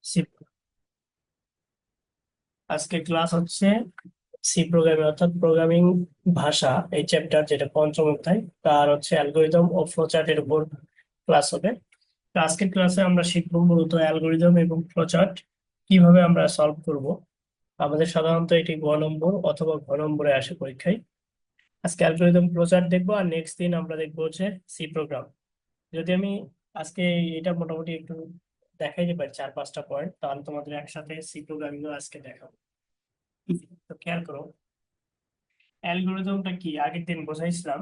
C আজকে class হচ্ছে C programming অর্থাৎ প্রোগ্রামিং ভাষা, এই চ্যাপ্টার যেটা পঞ্চম অধ্যায় তার হচ্ছে অ্যালগোরিদম ও ফ্লোচার্টের উপর ক্লাস হবে। তো আজকের ক্লাসে আমরা শিখবো মূলত অ্যালগোরিদম এবং ফ্লোচার্ট কিভাবে আমরা সলভ করব। আমাদের সাধারণত এটি গ নম্বর অথবা ঘ নম্বরে আসে পরীক্ষায়। আজকে অ্যালগোরিদম ফ্লোচার্ট দেখবো, আর নেক্সট দিন আমরা দেখবো হচ্ছে সি প্রোগ্রাম। যদি আমি আজকে এটা মোটামুটি একটু দেখাইতে পারি 4-5টা পয়েন্ট, তাহলে তোমাদের একসাথে সি প্রোগ্রামিং আজকে দেখাবো। তো খেয়াল করো, অ্যালগোরিদমটা কি আগের দিন বোঝাইছিলাম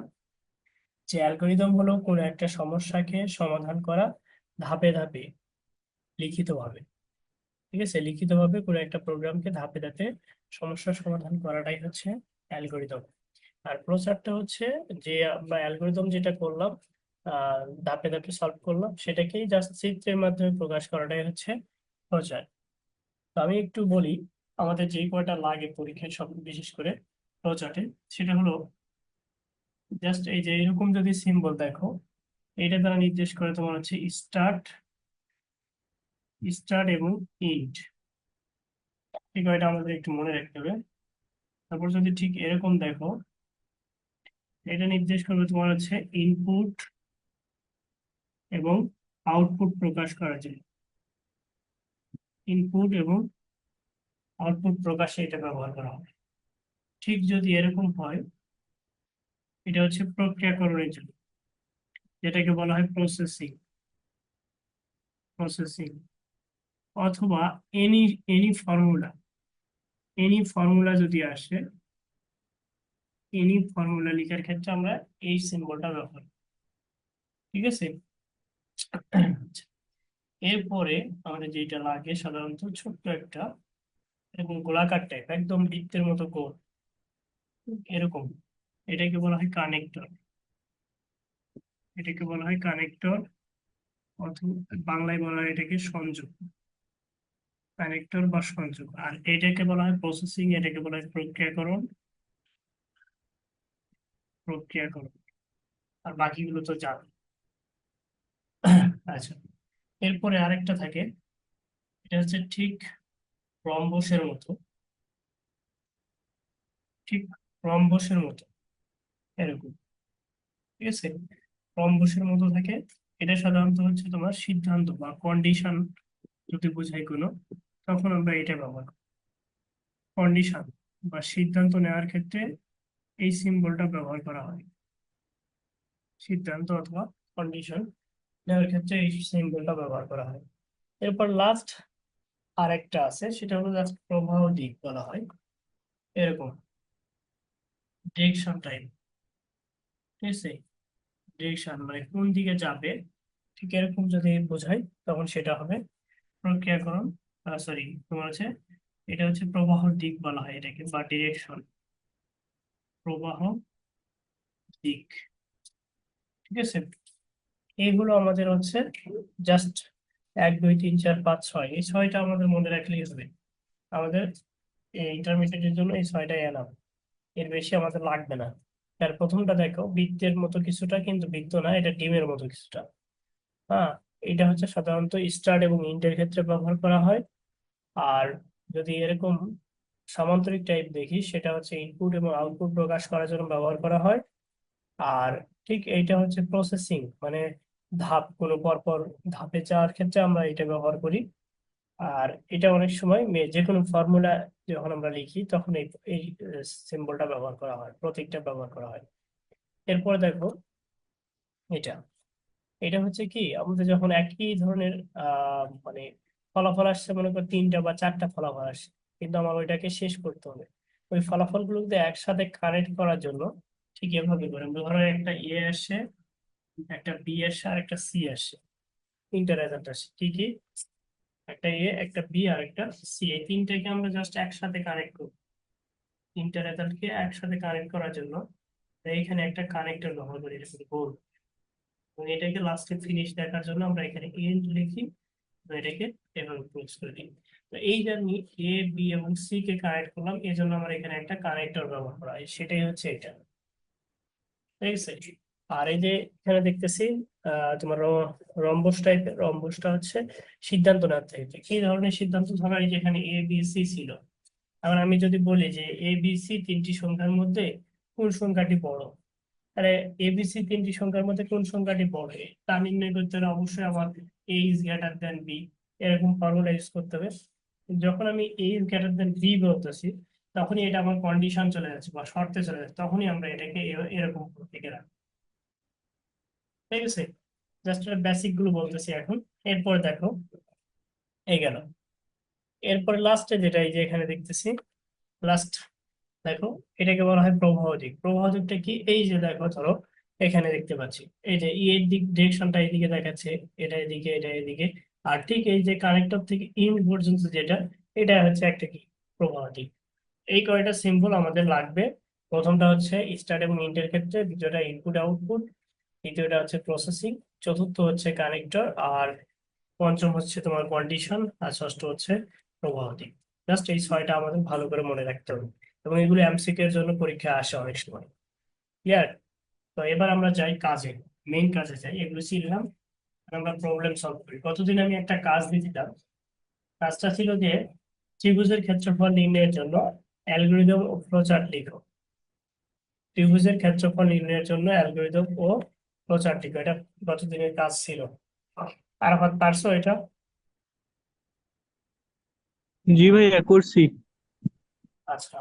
যে অ্যালগোরিদম হলো কোনো একটা সমস্যাকে সমাধান করা ধাপে ধাপে, লিখিতভাবে। ঠিক আছে, লিখিতভাবে কোনো একটা প্রোগ্রামকে ধাপে ধাপে সমস্যার সমাধান করাটাই হচ্ছে অ্যালগোরিদম। আর প্রচারটা হচ্ছে যে আমরা অ্যালগোরিদম যেটা করলাম, ধাপে ধাপে সলভ করলাম, সেটাকেই জাস্ট চিত্রের মাধ্যমে প্রকাশ করাটাই হচ্ছে প্রচার। তো আমি একটু বলি, আমাদের যে কয়টা লাগে পরীক্ষায় সব বিশেষ করে প্রচারে, সেটা হলো জাস্ট এই যে এরকম যদি সিম্বল দেখো, এটা দ্বারা নির্দেশ করে তোমার হচ্ছে স্টার্ট, স্টার্ট এবং ইন্ড। ঠিক আছে, এটা আমাদের একটু মনে রাখতে হবে। তারপর যদি ঠিক এরকম দেখো, এটা নির্দেশ করবে তোমার হচ্ছে ইনপুট এবং আউটপুট প্রকাশ করার জন্য। ইনপুট এবং আউটপুট প্রকাশে এটা ব্যবহার করা হয়। ঠিক যদি এরকম হয়, এটা হচ্ছে প্রক্রিয়াকরণের জন্য, যেটাকে বলা হয় প্রসেসিং। প্রসেসিং অথবা any any formula, any formula যদি আসে, এনি ফর্মুলা লেখার ক্ষেত্রে আমরা এই সিম্বলটা ব্যবহার করি। ঠিক আছে। এরপরে আমাদের যেটা লাগে সাধারণত ছোট্ট একটা এরকম গোলাকার টাইপ, একদম বৃত্তের মতো গোল এরকম, এটাকে বলা হয় কানেক্টর। এটাকে বলা হয় কানেক্টর, অথবা বাংলায় বলা হয় এটাকে সংযোগ। কানেক্টর বা সংযোগ। আর এটাকে বলা হয় প্রসেসিং, এটাকে বলা হয় প্রক্রিয়াকরণ। প্রক্রিয়াকরণ আর বাকিগুলো তো জানো। আচ্ছা, এরপরে আরেকটা থাকে, এটা হচ্ছে ঠিক রম্বসের মতো। ঠিক রম্বসের মতো এরকম। ঠিক আছে, রম্বসের মতো থাকে। এটা সাধারণত হচ্ছে তোমার সিদ্ধান্ত বা কন্ডিশন যদি বোঝাই কোনো, তখন আমরা এটা ব্যবহার করি। কন্ডিশন বা সিদ্ধান্ত নেওয়ার ক্ষেত্রে এই সিম্বলটা ব্যবহার করা হয়। সিদ্ধান্ত অথবা কন্ডিশন নেওয়ার ক্ষেত্রে এই সিম্বলটা ব্যবহার করা হয়। এরপর লাস্ট আরেকটা আছে, সেটা হলো জাস্ট প্রবাহ দিক বলা হয় এরকম, ডিরেকশন টাইপ। ঠিক আছে, ডিরেকশন মানে কোন দিকে যাবে, ঠিক এরকম যদি বোঝাই তখন সেটা হবে প্রক্রিয়াকরণ। সরি, তোমার হচ্ছে এটা হচ্ছে প্রবাহ দিক বলা হয় এটাকে, বা ডিরেকশন, প্রবাহ দিক। ঠিক আছে, এইগুলো আমাদের হচ্ছে জাস্ট 1 2 3 4 5 6, এই 6টা আমাদের মনে রাখলেই হবে। আমাদের ইন্টারমিডিয়েটের জন্য এই 6টাই এনাফ, এর বেশি আমাদের লাগবে না। তার প্রথমটা দেখো, বৃত্তের মতো কিছুটা, কিন্তু বৃত্ত না, এটা ডিমের মতো কিছুটা। হ্যাঁ, এটা হচ্ছে সাধারণত স্টার্ট এবং ইন্টের ক্ষেত্রে ব্যবহার করা হয়। আর যদি এরকম সামান্তরিক টাইপ দেখি, সেটা হচ্ছে ইনপুট এবং আউটপুট প্রকাশ করার জন্য ব্যবহার করা হয়। আর ঠিক এইটা হচ্ছে প্রসেসিং, মানে কোনো পরপর ধাপে যাওয়ার ক্ষেত্রে আমরা এটা ব্যবহার করি। আর এটা অনেক সময় যে কোনো ফর্মুলা যখন আমরা লিখি তখন এই এই সিম্বলটা ব্যবহার করা হয়, প্রতীকটা ব্যবহার করা হয়। এরপর দেখো, এটা এটা হচ্ছে কি, আমাদের যখন একই ধরনের মানে ফলাফল আসছে, মনে করো 3টা বা 4টা ফলাফল আসছে, কিন্তু আমার ওইটাকে শেষ করতে হবে। ওই ফলাফলগুলোকে একসাথে কানেক্ট করার জন্য ঠিক এভাবে করে, ধরো একটা এ আসছে, একটা বি আসছে, আর একটা সি আসছে। 3টা রেজাল্ট আসছে কি কি, একটা এ, একটা বি আর একটা সি, এই 3টাকে আমরা জাস্ট একসাথে কানেক্ট করব। 3টা রেজাল্টকে একসাথে কানেক্ট করার জন্য এইখানে একটা কানেক্টর ব্যবহার করি, এরকম গোল। এবং এটাকে লাস্টে ফিনিশ দেখার জন্য আমরা এখানে এন্ড লিখি, তো এটাকে এভাবে ক্লোজ করে দিই। তো এই যে আমি এ বি এবং সি কে কানেক্ট করলাম, এই জন্য আমার এখানে একটা কানেক্টর ব্যবহার করা হয়, সেটাই হচ্ছে এটা। ঠিক আছে। আর এই যে এখানে দেখতেছি তোমার রম্বস টাইপের, রম্বসটা হচ্ছে সিদ্ধান্ত নেওয়ার টাইপের। কি ধরনের সিদ্ধান্ত? ধরো এই যেখানে এ বি সি ছিল, এখন আমি যদি বলি যে এ বি সি তিনটি সংখ্যার মধ্যে কোন সংখ্যাটি বড়, তাহলে এবিসি তিনটি সংখ্যার মধ্যে কোন সংখ্যাটি বড় তা নির্ণয় করতে হলে অবশ্যই আমার এ ইজ গ্রেটার দেন বি, এরকম ফর্মুলা ইউজ করতে হবে। যখন আমি এ ইজ গ্রেটার দেন বি বলতেছি, তখনই এটা আমার কন্ডিশন চলে যাচ্ছে বা শর্তে চলে যাচ্ছে, তখনই আমরা এটাকে এরকম থেকে রাখবো। ঠিক আছে, জাস্ট বেসিক গুলো বলতেছি এখন। এরপর দেখো, এই গেল। এরপরে লাস্টে যেটা এই যে এখানে দেখতেছি, লাস্ট দেখো, এটাকে বলা হয় প্রবাহ দিক। প্রবাহ দিকটা কি? এই যে দেখো, ধরো এখানে দেখতে পাচ্ছি এই যে ই এর দিক, ডিরেকশনটা এদিকে দেখাচ্ছে, এটা এদিকে, এটা এদিকে। আর ঠিক এই যে কানেক্টর থেকে ইন পর্যন্ত যেটা, এটা হচ্ছে একটা কি, প্রবাহ দিক। এই কয়টা সিম্বল আমাদের লাগবে। প্রথমটা হচ্ছে স্টার্ট এবং ইন্টের ক্ষেত্রে, দ্বিতীয়টা ইনপুট আউটপুট, তৃতীয়টা হচ্ছে প্রসেসিং, চতুর্থ হচ্ছে কানেক্টর, আর পঞ্চম হচ্ছে তোমার কন্ডিশন, আর ষষ্ঠ হচ্ছে প্রবাহ দিক। জাস্ট এই ছয়টা আমাদের ভালো করে মনে রাখতে হবে, এবং এগুলো এমসিকিউ এর জন্য পরীক্ষায় আসে অনেক সময়। ক্লিয়ার? তো এবার আমরা যাই কাজে, মেইন কাজে যাই। এগুলো শিখলাম, আর আমরা প্রবলেম সলভ করি। কতদিন আমি একটা কাজ দিয়েছিলাম, কাজটা ছিল যে ত্রিভুজের ক্ষেত্রফল নির্ণয়ের জন্য অ্যালগরিদম ও ফ্লোচার্ট লিখো। ত্রিভুজের ক্ষেত্রফল নির্ণয়ের জন্য অ্যালগরিদম ও ফ্লোচার্ট লিখো, এটা কতদিনের কাজ ছিল? আর পারছো এটা? জি ভাইয়া করছি। আচ্ছা,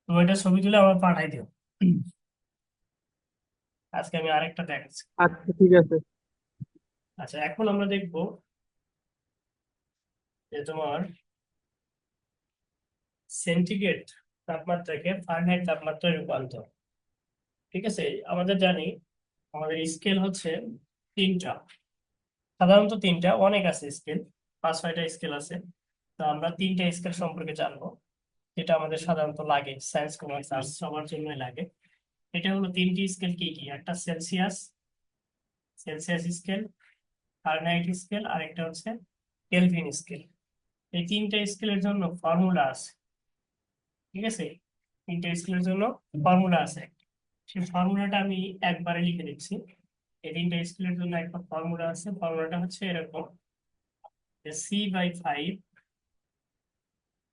তুমি এটা ছবি তুলে আমার পাঠাই দিও। আজকে আমি আরেকটা দেখাচ্ছি। আচ্ছা ঠিক আছে। আচ্ছা, এখন আমরা দেখবো যে তোমার সেন্টিগ্রেড তাপমাত্রাকে ফারেনহাইট তাপমাত্রায় রূপান্তর। ঠিক আছে, আমাদের জানি আমাদের স্কেল হচ্ছে তিনটা, সাধারণত তিনটা, অনেক আছে স্কেল, 5-6টা স্কেল আছে। তো আমরা তিনটা স্কেল সম্পর্কে জানবো, যেটা আমাদের সাধারণত লাগে, সায়েন্স কমার্স আর্টস সবার জন্যই লাগে। এটা হলো তিনটি স্কেল। কি কি? একটা Celsius, Celsius scale, Fahrenheit scale, আর একটা হচ্ছে কেলভিন স্কেল। এই তিনটা স্কেলের জন্য ফর্মুলা আছে। ঠিক আছে, তিনটা স্কেলের জন্য ফর্মুলা আছে। সেই ফর্মুলাটা আমি একবারে লিখে দিচ্ছি। এই তিনটা স্কেলের জন্য একটা ফর্মুলা আছে। ফর্মুলাটা হচ্ছে এরকম, যে C/5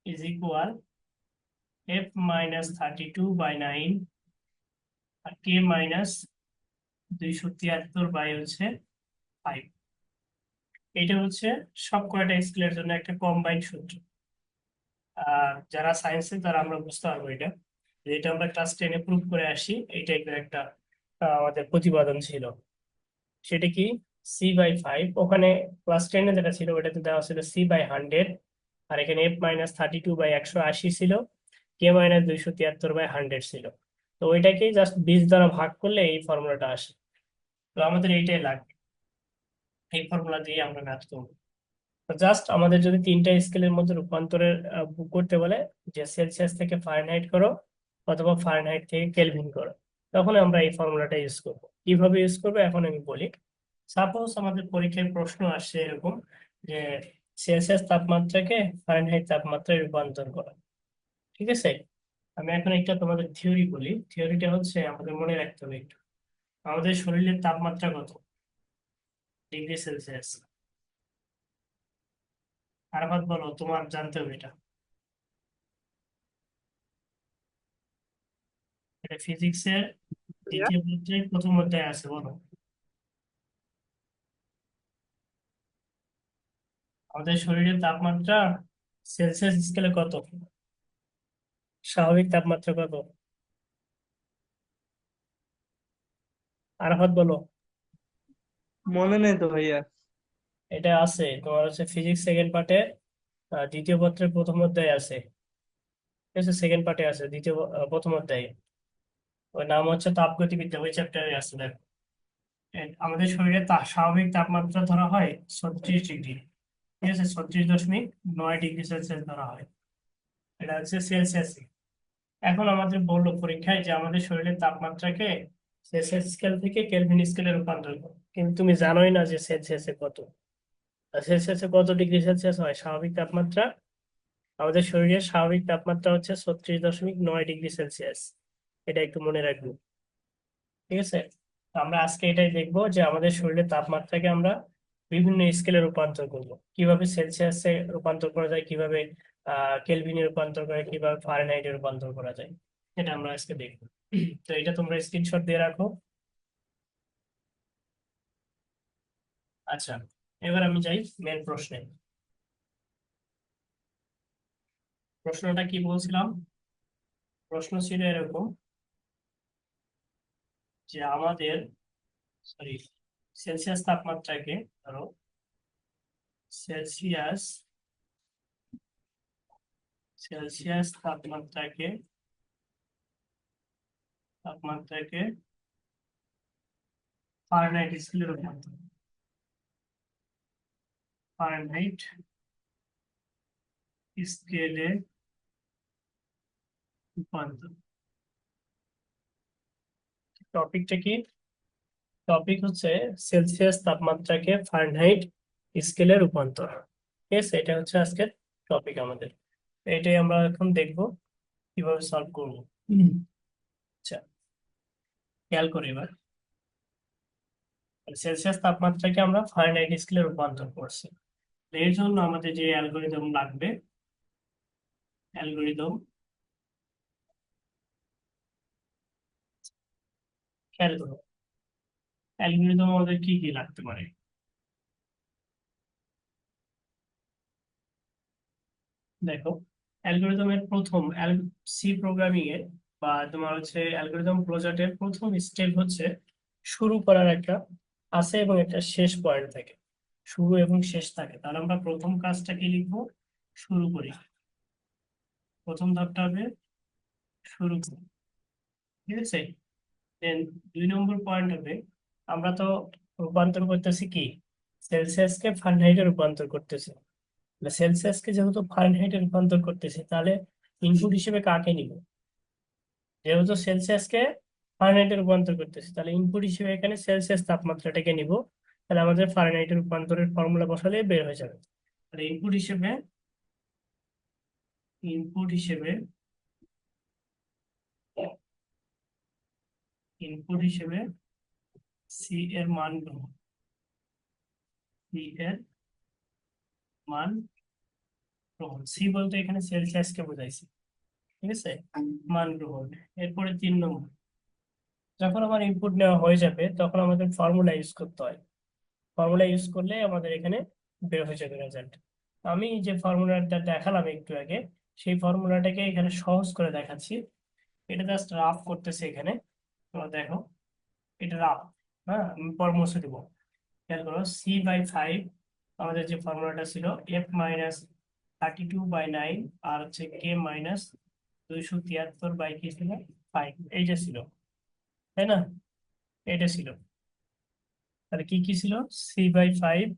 is equal F-32/9 R K-273 by হচ্ছে 5। এটা হচ্ছে সব কয়টা স্কেলের জন্য একটা কম্বাইন্ড সূত্র। যারা সায়েন্সে তারা আমরা বুঝতে পারবো এটা, যে এটা আমরা ক্লাস 10-এ প্রুভ করে আসি। এই টাইপের একটা আমাদের প্রতিপাদন ছিল। সেটা কি? C/5, ওখানে ক্লাস 10-এ যেটা ছিল ওটাতে দেওয়া ছিল C/100, আর এখানে F-32/180 ছিল, K-273/100 ছিল। তো ওইটাকেই জাস্ট 20 দ্বারা ভাগ করলে এই ফর্মুলাটা আসে। তো আমাদের এইটাই লাগবে, এই ফর্মুলা দিয়ে আমরা ম্যাথ করবো। জাস্ট আমাদের যদি তিনটা স্কেলের মধ্যে রূপান্তরের করতে বলে, যে সেলসিয়াস থেকে ফারেনহাইট করো অথবা ফারেনহাইট থেকে কেলভিন করো, তখন আমরা এই ফর্মুলাটা ইউজ করবো। কিভাবে ইউজ করবো এখন আমি বলি। সাপোজ আমাদের পরীক্ষায় প্রশ্ন আসছে এরকম, যে সেলসিয়াস তাপমাত্রাকে ফারেনহাইট তাপমাত্রায় রূপান্তর করা। ঠিক আছে, আমি এখন একটা তোমাদের থিওরি বলি। থিওরিটা হচ্ছে আমাদের মনে রাখতে হবে একটু, আমাদের শরীরের তাপমাত্রা কত ডিগ্রি সেলসিয়াস? আরাফাত বলো, তোমার জানতে হবে এটা। এটা ফিজিক্সের ভাইয়া, দ্বিতীয় পত্রের প্রথম অধ্যায়ে আছে, বলো। আমাদের শরীরের তাপমাত্রা সেলসিয়াস স্কেলে কত? স্বাভাবিক তাপমাত্রা কত? আরাফাত বলো। মনে নেই তো ভাইয়া। এটা আছে তোমার হচ্ছে ফিজিক্স সেকেন্ড পার্টে, দ্বিতীয় পত্রের প্রথম অধ্যায়ে আছে। ঠিক আছে, সেকেন্ড পার্টে আছে, প্রথম অধ্যায়ে। ওই নাম হচ্ছে তাপগতিবিদ্যা, ওই চ্যাপ্টারে আছে, দেখো। আমাদের শরীরে স্বাভাবিক তাপমাত্রা ধরা হয় 36 ডিগ্রি। ঠিক আছে, 36.9 ডিগ্রি সেলসিয়াস ধরা হয়। এটা হচ্ছে সেলসিয়াস। এখন আমাদের বললো পরীক্ষায় যে আমাদের শরীরের তাপমাত্রাকে সেলসিয়াস স্কেল থেকে কেলভিন স্কেলে রূপান্তর করো, কিন্তু তুমি জানোই না যে সেলসিয়াসে কত। সেলসিয়াসে কত ডিগ্রি সেলসিয়াস হয় স্বাভাবিক তাপমাত্রা? আমাদের শরীরের স্বাভাবিক তাপমাত্রা হচ্ছে 36.9 ডিগ্রি সেলসিয়াস। এটা একটু মনে রাখবো। ঠিক আছে, আমরা আজকে এটাই দেখবো যে আমাদের শরীরের তাপমাত্রাকে আমরা বিভিন্ন স্কেলে রূপান্তর করব, কিভাবে সেলসিয়াসে রূপান্তর করা যায়, কিভাবে কেলভিনে রূপান্তর করা যায়, কিভাবে ফারেনহাইটে রূপান্তর করা যায়, এটা আমরা আজকে দেখবো। তো এটা তোমরা স্ক্রিনশট দিয়ে রাখো। আচ্ছা, এবার আমি যাই মেন প্রশ্নে। প্রশ্নটা কি বলছিলাম? প্রশ্ন ছিল এরকম যে আমাদের, সরি, সেলসিয়াস তাপমাত্রাকে, ধরো সেলসিয়াস সেলসিয়াস তাপমাত্রাকে ফারেনহাইট স্কেলে ফারেনহাইট স্কেলে রূপান্তর। টপিকটা কি? টপিক হচ্ছে সেলসিয়াস তাপমাত্রাকে ফারেনহাইট স্কেলে রূপান্তর। ঠিক আছে, এটা হচ্ছে আজকের টপিক আমাদের। এটাই আমরা এখন দেখব কিভাবে সলভ করব। আচ্ছা, খেয়াল করি এবার। সেলসিয়াস তাপমাত্রাকে আমরা ফারেনহাইট স্কেলে রূপান্তর করছি। এর জন্য আমাদের যে অ্যালগোরিদম লাগবে, অ্যালগোরিদম, খেয়াল করো অ্যালগোরিদম আমাদের কি কি লাগতে পারে। দেখো, অ্যালগোরিদমের প্রথম সি প্রোগ্রামিং এ বা তোমার হচ্ছে অ্যালগোরিদম প্রজেক্টের প্রথম স্টেপ হচ্ছে শুরু করার একটা আছে এবং একটা শেষ পয়েন্ট থাকে, শুরু এবং শেষ থাকে। তাহলে আমরা প্রথম কাজটা কি লিখবো? শুরু করি। প্রথম ধাপটা হবে শুরু করি। ঠিক আছে, দেন 2 নম্বর পয়েন্ট হবে, আমরা তো রূপান্তর করতেছি কি, সেলসিয়াসকে ফারেনহাইটে রূপান্তর করতেছি। সেলসিয়াসকে যেহেতু ফারেনহাইটে রূপান্তর করতেছি, তাহলে ইনপুট হিসেবে কাকে নিব? যেহেতু সেলসিয়াসকে ফারেনহাইটে রূপান্তর করতেছি, তাহলে ইনপুট হিসেবে এখানে সেলসিয়াস তাপমাত্রাটাকে নিব। তাহলে আমাদের ফারেনহাইটে রূপান্তরের ফর্মুলা বসালে বের হয়ে যাবে। তাহলে ইনপুট হিসেবে ইনপুট হিসেবে সি এর মান গ্রহণ, সি এর মান গ্রহণ, সি বলতে এখানে সেলসিয়াসকে বোঝাইছি। ঠিক আছে, মান গ্রহণ। এরপরে 3 নম্বর, যখন আমার ইনপুট নেওয়া হয়ে যাবে তখন আমাদের ফর্মুলা ইউজ করতে হয়। ফর্মুলা ইউজ করলে আমাদের এখানে বের হয়ে যাবে রেজাল্ট। আমি যে ফর্মুলাটা দেখালাম একটু আগে, সেই ফর্মুলাটাকে এখানে সহজ করে দেখাচ্ছি। এটা জাস্ট রাফ করতেছে এখানে, তোমরা দেখো, এটা রাফ। হ্যাঁ, আমি পর মুছে দিব। খেয়াল করো, C/5 আমাদের যে ফর্মুলাটা ছিল, F-32/9, আর হচ্ছে K-273 কি ছিল, 5, এইটা ছিল, তাই না? এটা ছিল। তাহলে কি কি ছিল? C/5,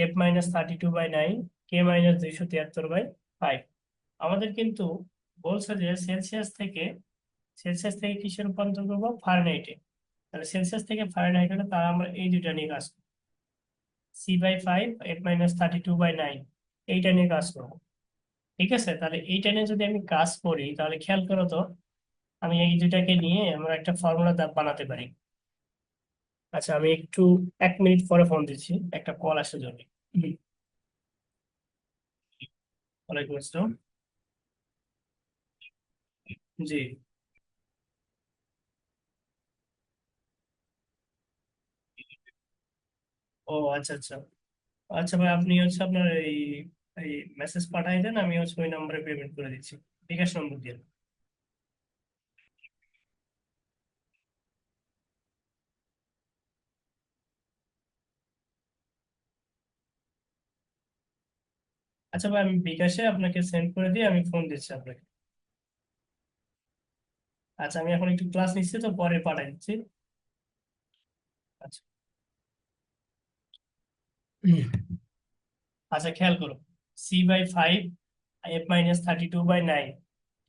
F-32/9, K-273/5। আমাদের কিন্তু বলছে যে সেলসিয়াস থেকে কিসে রূপান্তর করবো? ফারেনহাইটে। তাহলে সেলসিয়াস থেকে ফারেনহাইট হলে তারা আমরা এই দুইটা নিয়ে কাজ করবো, C/5, F-32/9, এইটা নিয়ে কাজ করবো। ঠিক আছে, তাহলে এইটা নিয়ে যদি আমি কাজ করি, তাহলে খেয়াল করো তো, আমি এই দুইটাকে নিয়ে আমরা একটা ফর্মুলা বানাতে পারি। আচ্ছা, আমি একটু 1 মিনিট পরে ফোন দিচ্ছি, একটা কল আসে জন্য। ওয়ালাইকুম আসসালাম। জি। ও আচ্ছা আচ্ছা। আচ্ছা ভাই, আপনি হচ্ছে আপনার এই এই মেসেজ পাঠাই দেন, আমি হচ্ছে ওই নাম্বারে পেমেন্ট করে দিচ্ছি। বিকাশ নম্বর দিয়ে। আচ্ছা ভাই, আমি বিকাশে আপনাকে সেন্ড করে দিয়ে আমি ফোন দিচ্ছি আপনাকে। আচ্ছা, আমি এখন একটু ক্লাস নিচ্ছি, তো পরে পাঠাই দিচ্ছি। আচ্ছা। আচ্ছা, খেয়াল করো, C/5, F-32/9।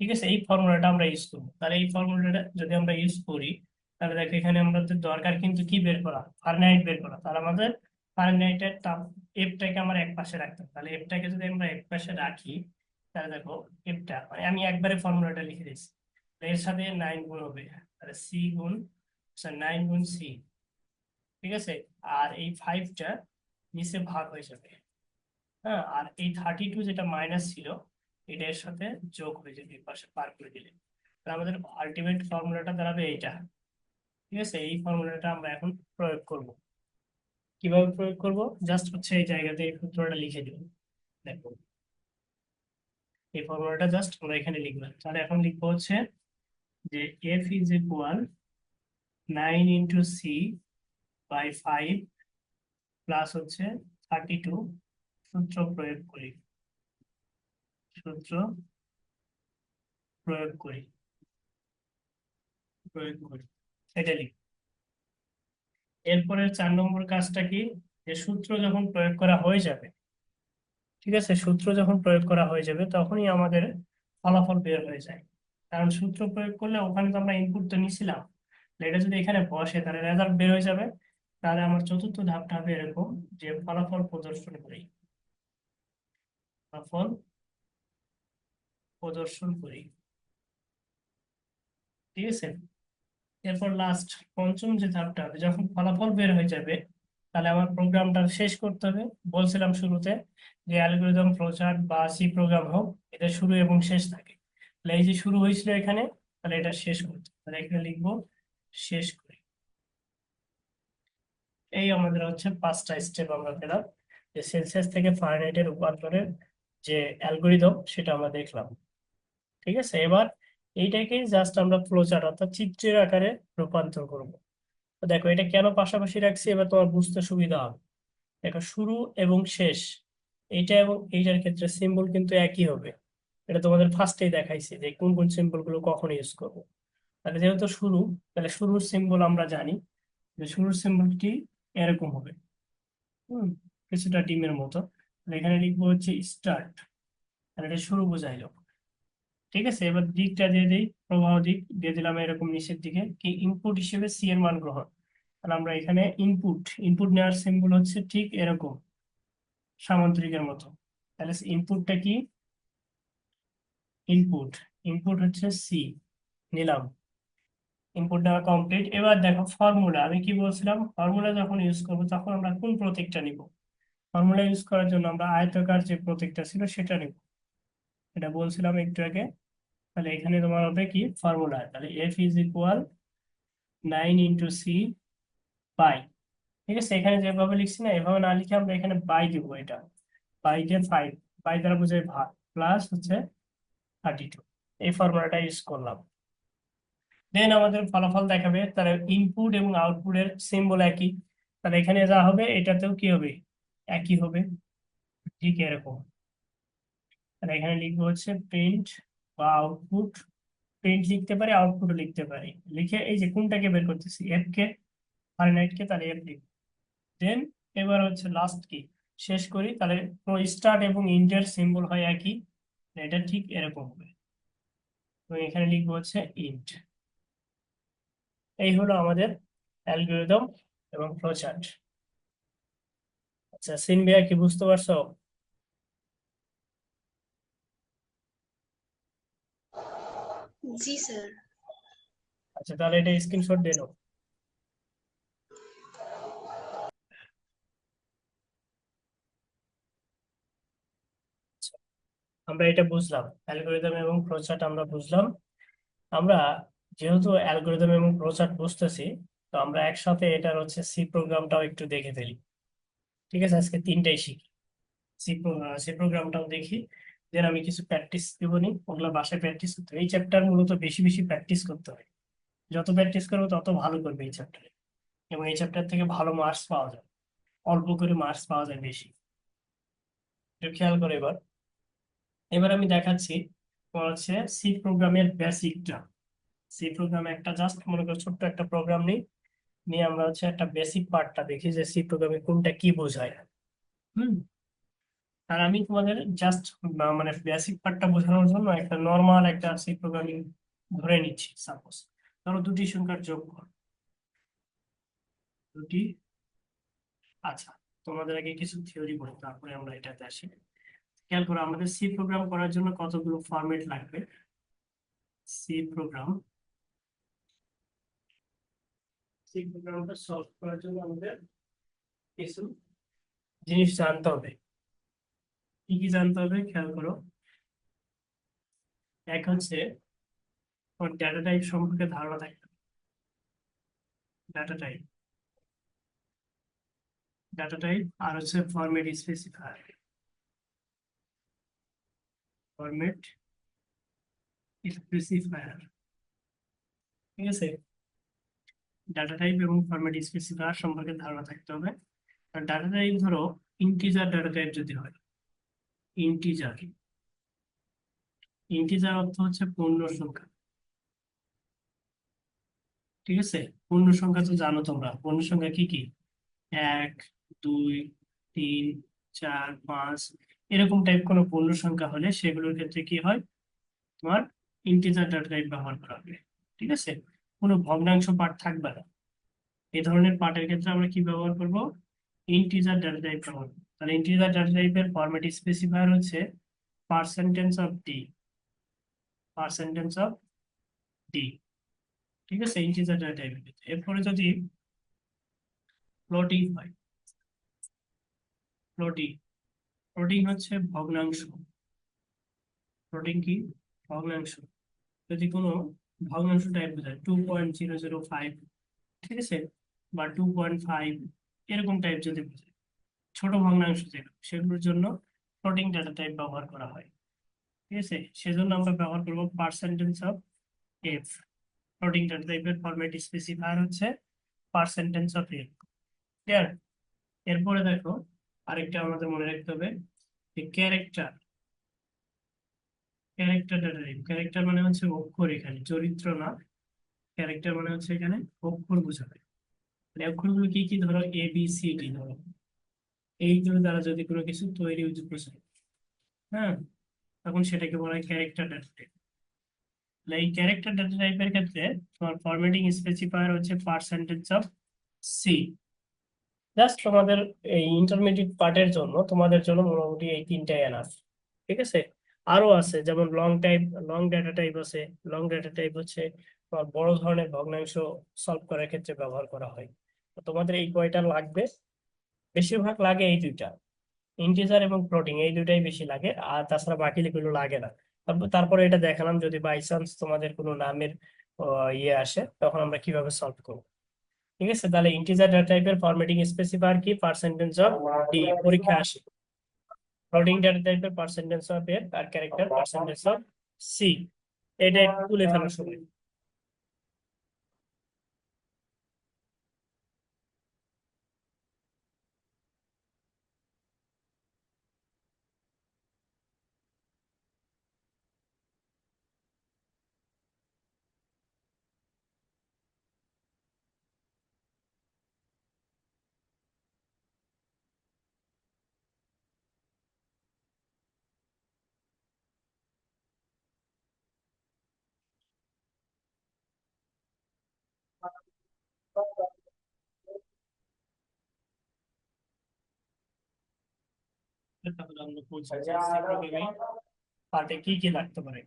ঠিক আছে, এই ফর্মুলাটা আমরা ইউজ করবো। তাহলে এই ফর্মুলাটা যদি আমরা ইউজ করি, তাহলে দেখো এখানে আমাদের দরকার কিন্তু কি বের করা, ফারেনহাইট বের করা। তাহলে আমাদের ফারেনহাইটের তাপ, এফটাকে আমার এক পাশে রাখতে হবে। তাহলে এফটাকে যদি আমরা এক পাশে রাখি, তাহলে দেখো এফটা, মানে আমি একবারে ফর্মুলাটা লিখে দিচ্ছি, এর সাথে 9 গুণ হবে। তাহলে C গুণ আচ্ছা 9 গুণ সি, ঠিক আছে। আর এই 5টা নিচে ভাগ হয়ে যাবে, হ্যাঁ। আর এই 32 যেটা মাইনাস ছিল, এটা এর সাথে যোগ হয়ে যাবে এই পাশে পার করে দিলে। তাহলে আমাদের আলটিমেট ফর্মুলাটা দাঁড়াবে এইটা, ঠিক আছে। এই ফর্মুলাটা আমরা এখন প্রয়োগ করব। কিভাবে প্রয়োগ করব? জাস্ট হচ্ছে এই জায়গাতে এই সূত্রটা লিখে দিব। দেখো, এই ফর্মুলাটা জাস্ট আমরা এখানে লিখলাম। তাহলে এখন লিখবো হচ্ছে যে F is equal 9 × c/5 plus হচ্ছে 32, সূত্র প্রয়োগ করি, সূত্র প্রয়োগ করি, প্রয়োগ করি, এটা লিখ। এরপরে 4 নম্বর কাজটা কি, যে সূত্র যখন প্রয়োগ করা হয়ে যাবে, ঠিক আছে, সূত্র যখন প্রয়োগ করা হয়ে যাবে তখনই আমাদের ফলাফল বের হয়ে যায়। কারণ সূত্র প্রয়োগ করলে ওখানে তো আমরা ইনপুট তো নিছিলাম, তাহলে এটা যদি এখানে বসে তাহলে রেজাল্ট বের হয়ে যাবে। তাহলে আমার চতুর্থ ধাপটা হবে এরকম, যে ফলাফল প্রদর্শন করি, ফলাফল প্রদর্শন করি, ঠিক আছে। এরপর লাস্ট পঞ্চম যে ধাপটা হবে, যখন ফলাফল বের হয়ে যাবে তাহলে আমার প্রোগ্রামটা শেষ করতে হবে। বলছিলাম শুরুতে যে অ্যালগরিদম, ফ্লোচার্ট বা সি প্রোগ্রাম হোক, এটা শুরু এবং শেষ থাকে। তাহলে এই যে শুরু হয়েছিল এখানে, তাহলে এটা শেষ করতে হবে। তাহলে এখানে লিখবো শেষ করি। এই আমাদের হচ্ছে 5টা স্টেপ আমরা পেলাম, যে সেলসিয়াস থেকে ফারেনহাইটের রূপান্তরের যে অ্যালগরিদম সেটা আমরা দেখলাম, ঠিক আছে। এবার এইটাকে জাস্ট আমরা ফ্লোচার্ট অর্থাৎ চিত্রের আকারে রূপান্তর করব। তো দেখো, এটা কেন পাশাপাশি রাখছি এবার তোমার বুঝতে সুবিধা হবে। দেখো, শুরু এবং শেষ, এইটা এবং এইটার ক্ষেত্রে সিম্বল কিন্তু একই হবে। এটা তোমাদের ফার্স্টেই দেখাইছি যে কোন কোন সিম্বল গুলো কখন ইউজ করবো। তাহলে যেহেতু শুরু, তাহলে শুরুর সিম্বল আমরা জানি যে শুরুর সিম্বলটি এরকম হবে, হুম, কিছুটা ডিমের মতো। তাহলে এখানে লিখবো হচ্ছে স্টার্ট, তাহলে এটা শুরু বোঝাইলো, ঠিক আছে। এবার দিকটা দিয়ে দিই, প্রবাহ দিক দিয়ে দিলাম এরকম নিচের দিকে, কি ইনপুট হিসেবে সি এর মান গ্রহণ। তাহলে আমরা এখানে ইনপুট ইনপুট নেওয়ার সিম্বল হচ্ছে ঠিক এরকম সামান্তরিকের মতো। তাহলে ইনপুটটা কি, ইনপুট ইনপুট হচ্ছে সি, নিলাম। ইনপুট নেওয়া কমপ্লিট। এবার দেখো ফর্মুলা, আমি কি বলছিলাম, ফর্মুলা যখন ইউজ করবো তখন আমরা কোন প্রতীকটা নিব। ফর্মুলা ইউজ করার জন্য আমরা আয়তাকার যে প্রতীকটা ছিল সেটা নিব, এটা বলছিলাম একটু আগে। তাহলে এখানে তোমার হবে কি ফর্মুলা, তাহলে F is equal 9 × c by, ঠিক আছে। এখানে যেভাবে লিখছি না, এভাবে না লিখে আমরা এখানে বাই দিব, এটা বাই দিয়ে 5, বাই দ্বারা বোঝায় ভাগ, প্লাস হচ্ছে 32, এই ফর্মুলাটা ইউজ করলাম। দেন আমাদের ফলাফল দেখাবে, তাহলে ইনপুট এবং আউটপুটের সিম্বল একই, তাহলে এখানে যা হবে এটাতেও কি হবে, একই হবে, ঠিক এরকম। তাহলে এখানে লিখবো হচ্ছে প্রিন্ট বা আউটপুট, প্রিন্ট লিখতে পারি আউটপুটও লিখতে পারি, লিখে এই যে কোনটাকে বের করতেছি, এফ কে, ফারেনহাইট কে, তাহলে এফ লিখব। দেন এবার হচ্ছে লাস্ট কি, শেষ করি। তাহলে স্টার্ট এবং ইন্টের সিম্বল হয় একই, এটা ঠিক এরকম হবে। তো এখানে লিখবো হচ্ছে ইন্ট। এই হলো আমাদের অ্যালগরিদম এবং ফ্লোচার্ট। আচ্ছা সিনবিয়া, কি বুঝতে পারছো? জি স্যার। আচ্ছা তাহলে এটা স্ক্রিনশট দিয়ে নাও। আচ্ছা, আমরা এটা বুঝলাম, অ্যালগরিদম এবং ফ্লোচার্ট আমরা বুঝলাম। আমরা যেহেতু অ্যালগরিদম এবং ফ্লোচার্ট বুঝতেছি, তো আমরা একসাথে এটার হচ্ছে সি প্রোগ্রামটাও একটু দেখে ফেলি, ঠিক আছে। আজকে 3টাই শিখি, সি প্রোগ্রামটাও দেখি। দেন আমি কিছু প্র্যাকটিস দেবনি, ওগুলো বাসায় প্র্যাকটিস করতে হবে। এই চ্যাপ্টার মূলত বেশি বেশি প্র্যাকটিস করতে হয়, যত প্র্যাকটিস করবো তত ভালো করবে এই চ্যাপ্টারে, এবং এই চ্যাপ্টার থেকে ভালো মার্কস পাওয়া যায়, অল্প করে মার্কস পাওয়া যায় বেশি। একটু খেয়াল করে এবার, এবার আমি দেখাচ্ছি তোমার হচ্ছে সি প্রোগ্রামের বেসিকটা। সি প্রোগ্রামে একটা জাস্ট মনে করো ছোট্ট একটা প্রোগ্রাম নিই, নিয়ে আমরা হচ্ছে একটা বেসিক পার্টটা দেখি যে সি প্রোগ্রামে কোনটা কি বোঝায়। হুম, আর আমি তোমাদের জাস্ট মানে বেসিক পার্টটা বোঝানোর জন্য একটা নর্মাল একটা সি প্রোগ্রামিং ধরে নিচ্ছি। সাপোজ ধরো দুটি সংখ্যার যোগফল, দুটি, আচ্ছা তোমাদের আগে কিছু থিওরি পড়ি তারপরে আমরা এটাতে আসি। খেয়াল করো, আমাদের সি প্রোগ্রাম করার জন্য কতগুলো ফরম্যাট লাগবে। সি প্রোগ্রাম সি প্রোগ্রামটা সলভ করার জন্য আমাদের কিছু জিনিস জানতে হবে। কি কি জানতে হবে খেয়াল করো। এক হচ্ছে ডেটা টাইপ সম্পর্কে ধারণা থাকবে। ডাটা টাইপ, আর হচ্ছে ফরম্যাট স্পেসিফায়ার। ফরম্যাট স্পেসিফায়ার, ঠিক আছে। ডাটা টাইপ এবং ফরম্যাট স্পেসিফায়ার সম্পর্কে ধারণা থাকতে হবে। আর ডাটা টাইপ ধরো ইন্টিজার ডাটা টাইপ যদি হয়, ইন্টিজার, ইন্টিজার অর্থ হচ্ছে পূর্ণ সংখ্যা, ঠিক আছে। পূর্ণ সংখ্যা তো জানো তোমরা, পূর্ণ সংখ্যা কি কি? 1, 2, 3, 4, 5 এরকম টাইপ কোনো পূর্ণ সংখ্যা হলে সেগুলোর ক্ষেত্রে কি হয়, তোমার ইন্টিজার ডাটা টাইপ ব্যবহার করা হবে, ঠিক আছে। কোনো ভগ্নাংশ পার্ট থাকবে না। এই ধরনের পার্টের ক্ষেত্রে আমরা কি ব্যবহার করব? ইন্টিজার ডাটা টাইপ ব্যবহার করব। তাহলে ইন্টিজার ডাটা টাইপের ফরম্যাট স্পেসিফায়ার হচ্ছে percentage of D, percentage of D, ঠিক আছে, ইন্টিজার ডাটা টাইপের ক্ষেত্রে। এরপরে যদি ফ্লোটিং হয়, ফ্লোটিং, ফ্লোটিং হচ্ছে ভগ্নাংশ। ফ্লোটিং কি? ভগ্নাংশ। যদি কোনো ভগ্নাংশ টাইপ বোঝায় 2.005, ঠিক আছে, বা 2.5 এরকম টাইপ যদি বোঝায়, ছোট ভগ্নাংশ যেগুলো, সেগুলোর জন্য ফ্লোটিং ডাটা টাইপ ব্যবহার করা হয়, ঠিক আছে। সেজন্য আমরা ব্যবহার করব percentage of F. Floating data টাইপের ফরম্যাট স্পেসিফায়ার হচ্ছে পার্সেন্টেজ অফ এফ, ক্লিয়ার। এরপরে দেখো আরেকটা আমাদের মনে রাখতে হবে, যে character, character data type. Character মানে হচ্ছে অক্ষর, এখানে চরিত্র না। ক্যারেক্টার মানে হচ্ছে এখানে অক্ষর বোঝাবে। মানে অক্ষরগুলো কি কি? ধরো এ বি সি ডি, ধরো এইগুলো দ্বারা যদি কোনো কিছু তৈরি বোঝায়, হ্যাঁ, তখন সেটাকে বলা হয় ক্যারেক্টার ডাটা টাইপ। এই ক্যারেক্টার ডাটা টাইপের ক্ষেত্রে তোমার ফরম্যাটিং স্পেসিফায়ার হচ্ছে পার্সেন্টেজ অফ সি। জাস্ট তোমাদের এই ইন্টারমিডিয়েট পার্টের জন্য, তোমাদের জন্য মোটামুটি এই তিনটাই এনাফ, ঠিক আছে। আরো আছে যেমন long type, long data type আছে। লং ডাটা টাইপ হচ্ছে তোমার বড় ধরনের ভগ্নাংশ সলভ করার ক্ষেত্রে ব্যবহার করা হয়। তো তোমাদের এই কয়টা লাগবে? বেশিরভাগ লাগে এই দুইটা, ইন্টিজার এবং ফ্লোটিং, এই দুইটাই বেশি লাগে। আর তাছাড়া বাকি এগুলো লাগে না। তারপরে এটা দেখালাম যদি বাই চান্স তোমাদের কোনো নামের ইয়ে আসে, তখন আমরা কিভাবে সলভ করবো, ঠিক আছে। তাহলে ইন্টিজার ডাটা টাইপের ফরম্যাটিং স্পেসিফায়ার কি? পার্সেন্টেজ অফ ডি, পরীক্ষা আসে। ফ্লোটিং ডাটা টাইপের পার্সেন্টেজ অফ এর, আর ক্যারেক্টার পার্সেন্টেজ অফ সি। এটা একটু তুলে ফেলার সময়। তাহলে আমরা বলছি যে সি প্রোগ্রামিং পার্টে কি কি লাগতে পারে।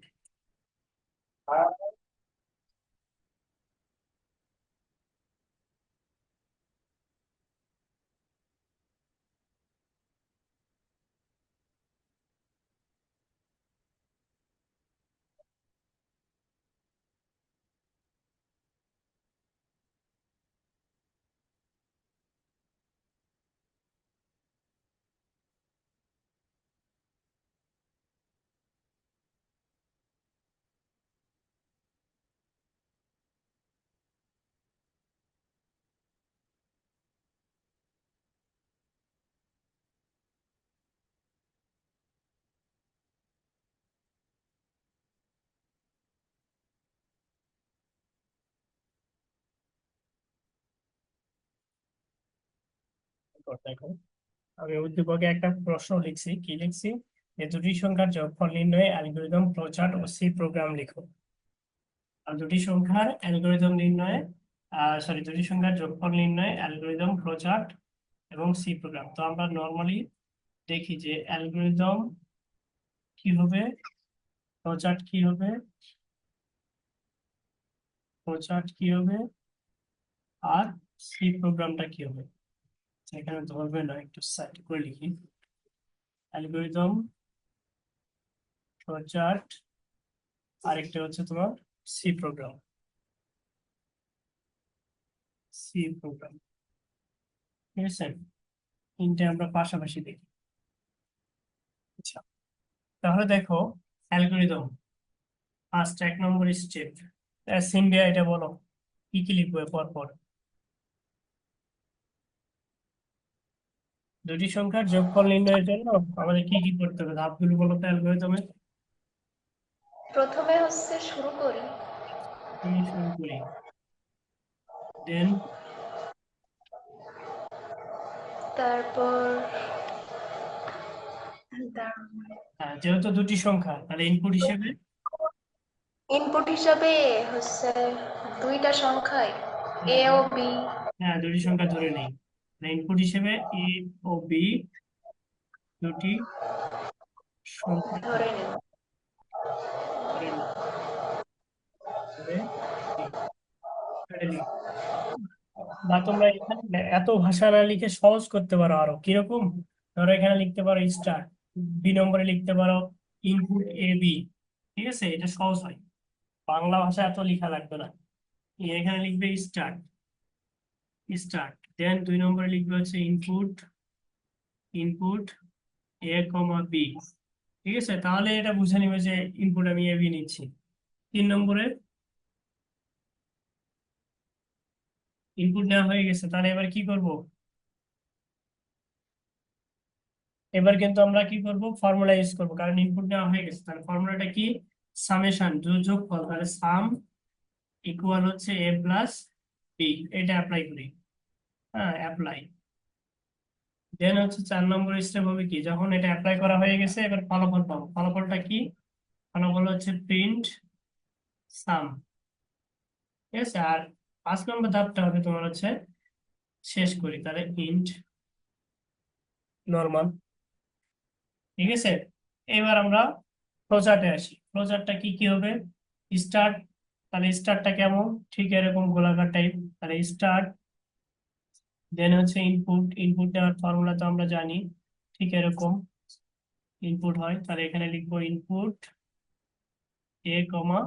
দেখো আমি উদ্দীপকে একটা প্রশ্ন লিখছি, কি লিখছি, যে দুটি সংখ্যার যোগফল নির্ণয়ে অ্যালগরিদম, ফ্লোচার্ট ও সি প্রোগ্রাম লিখো। আর দুটি সংখ্যার অ্যালগরিদম নির্ণয়ে, দুটি সংখ্যার যোগফল নির্ণয়ে অ্যালগরিদম, ফ্লোচার্ট এবং সি প্রোগ্রাম। তো আমরা নর্মালি দেখি যে অ্যালগরিদম কি হবে, ফ্লোচার্ট কি হবে, ফ্লোচার্ট কি হবে, আর সি প্রোগ্রামটা কি হবে এখানে ধরবে না, একটু সাইড করে লিখি। অ্যালগরিদম, ফ্লোচার্ট, আরেকটা হচ্ছে তোমার সি প্রোগ্রাম। সি প্রোগ্রাম, ঠিক আছে, তিনটে আমরা পাশাপাশি দেখি। আচ্ছা, তাহলে দেখো অ্যালগরিদম ফার্স্ট 1 নম্বর স্টেপ। সিনবিয়া এটা বলো কি কি লিখবো পর পর। দুটি সংখ্যার যোগফল নির্ণয়ের জন্য আমাদের কি কি করতে হবে, ধাপগুলো বলো তো অ্যালগরিদমে। প্রথমে হচ্ছে শুরু করি, শুরু করি, দেন তারপর যেহেতু দুটি সংখ্যা তাহলে ইনপুট হিসেবে ইনপুট হিসাবে হচ্ছে দুইটা সংখ্যায় এ ও বি হ্যাঁ দুটি সংখ্যা ধরে নেই, ইনপুট হিসেবে এ ও বি দুটি সংখ্যা ধরে নেব। ধরে নিই, ধরে নিই। এটা লিখি। বা তোমরা এখানে এত ভাষা না লিখে সহজ করতে পারো আরো কিরকম, ধরো এখানে লিখতে পারো স্টার, 2 নম্বরে লিখতে পারো ইনপুট এ বি, ঠিক আছে, এটা সহজ হয়। বাংলা ভাষা এত লেখা লাগবে না। এখানে লিখবে স্টার্ট, স্টার্ট, দেন 2 নম্বরে লিখবে হচ্ছে ইনপুট, ইনপুট এ কমা বি, ঠিক আছে, তাহলে এটা বুঝে নিবে যে ইনপুট আমি এ বি নিচ্ছি। 3 নম্বরে ইনপুট নেওয়া হয়ে গেছে, তাহলে এবার কি করব, এবার কিন্তু আমরা কি করব, ফর্মুলা ইউজ করব, কারণ ইনপুট নেওয়া হয়ে গেছে। তাহলে ফর্মুলাটা কি, সামেশন, যোগফল, তাহলে সাম ইকুয়াল হচ্ছে এ প্লাস বি, এটা অ্যাপ্লাই করি। হ্যাঁ অ্যাপ্লাই, দেন হচ্ছে 4 নম্বর স্টেপ হবে কি, যখন এটা অ্যাপ্লাই করা হয়ে গেছে এবার ফলাফল পাবো। ফলাফলটা কি, ফলাফল হচ্ছে প্রিন্ট সাম, ঠিক আছে। আর 5 নম্বর ধাপটা হবে তোমার হচ্ছে শেষ করি, তাহলে ইন্ট নরমাল, ঠিক আছে। এবার আমরা ফ্লোচার্টে আসি। ফ্লোচার্টটা কি কি হবে, স্টার্ট, তাহলে স্টার্টটা কেমন, ঠিক এরকম গোলাকার টাইপ, তাহলে স্টার্ট, দেন হচ্ছে ইনপুট, ইনপুট দেওয়ার ফর্মুলা তো আমরা জানি, ঠিক এরকম ইনপুট হয়, তাহলে এখানে লিখবো ইনপুট এ কমা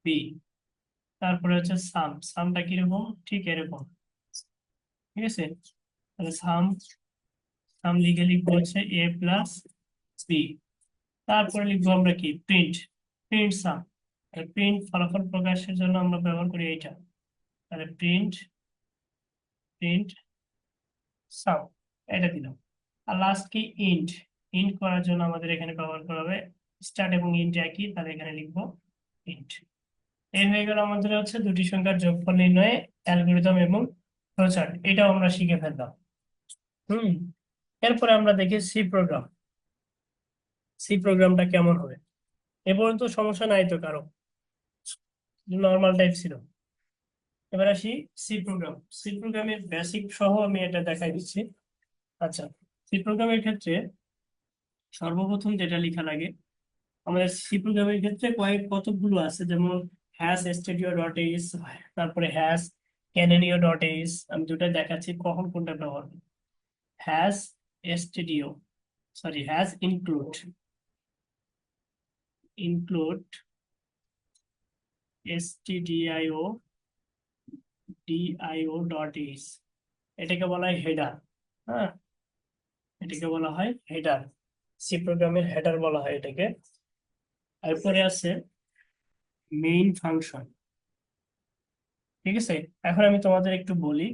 বি, তারপরে হচ্ছে সাম, সামটা কিরকম, ঠিক এরকম, ঠিক আছে। তাহলে সাম, সাম লিখে লিখবো হচ্ছে এ প্লাস বি, তারপরে লিখবো আমরা কি প্রিন্ট, প্রিন্ট সাম। প্রিন্ট ফলাফল প্রকাশের জন্য আমরা ব্যবহার করি এইটা, তাহলে প্রিন্ট, প্রিন্ট সাম, এটা দিলাম। আর লাস্ট কি ইন্ট, ইন্ট করার জন্য আমাদের এখানে ব্যবহার করা হবে স্টার্ট এবং ইন্ট একই, তাহলে এখানে লিখবো ইন্ট। এই হয়ে গেল আমাদের হচ্ছে দুটি সংখ্যার যোগফল নির্ণয়ে অ্যালগরিদম এবং ফ্লোচার্ট, এটাও আমরা শিখে ফেললাম। হুম, এরপরে আমরা দেখি সি প্রোগ্রাম। সি প্রোগ্রামটা কেমন হবে, এ পর্যন্ত সমস্যা নাই তো কারো, নর্মাল টাইপ ছিল। এবার আসি সি প্রোগ্রাম। সি প্রোগ্রামের বেসিক সহ আমি এটা দেখাই দিচ্ছি। আচ্ছা, সি প্রোগ্রামের ক্ষেত্রে সর্বপ্রথম যেটা লেখা লাগে, আমাদের সি প্রোগ্রামের ক্ষেত্রে কতগুলো আছে, যেমন হ্যাশ স্টুডিও ডট এইচ, তারপরে হ্যাশ ক্যানেনিও ডট এইচ, আমি দুটো দেখাচ্ছি কখন কোনটা ব্যবহার করব। Hash studio, sorry hash include, include stdio dio dot H, এটাকে বলা হয় হেডার। হ্যাঁ, এটাকে বলা হয় হেডার, সি প্রোগ্রামের হেডার বলা হয় এটাকে। এরপরে আছে মেইন ফাংশন, ঠিক আছে। এখন আমি তোমাদের একটু বলি,